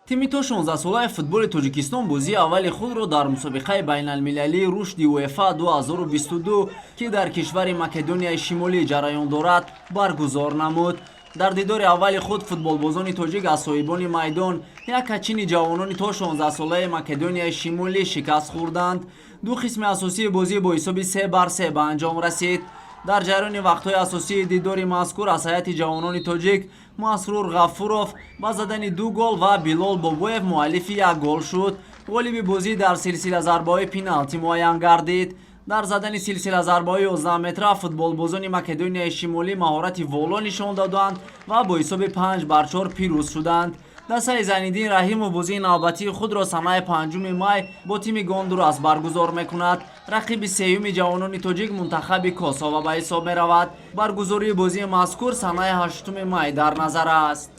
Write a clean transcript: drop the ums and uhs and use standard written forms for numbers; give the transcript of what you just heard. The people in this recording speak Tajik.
тими то 16-солаи футболи Тоҷикистон бозии аввали худро дар мусобиқаи байналмилалии рушди УЕФА 2022 ки дар кишвари Македонияи Шимолӣ ҷараён дорад баргузор намуд. дар дидори аввали худ футболбозони тоҷик аз соҳибони майдон як качини ҷавонони то 16-солаи Македонияи Шимолӣ шикаст хӯрданд. ду қисми асосии бозӣ бо ҳисоби 3-3 ба анҷом расид. дар ҷараёни вақтҳои асосии дидори мазкур аз ҳайати ҷавонони тоҷик Масрур Ғафуров ба задани 2 гол ва Билол Бобоев муаллифи 1 гол шуд. ғолиби бозӣ дар силсилазарбои пеналти муайян гардид. дар задани силсилазарбои 11 метра футболбозони Македонияи Шимолӣ маҳорати воло нишон доданд ва бо ҳисоби 5-4 пирӯз шуданд. дастаи Зайниддин Раҳимов бозии навбатии худро санаи 5 май бо тими Гондурас баргузор мекунад. рақиби сеюми ҷавонони тоҷик мунтахаби Косова ба ҳисоб меравад. баргузории бозии мазкур санаи 8 май дар назар аст.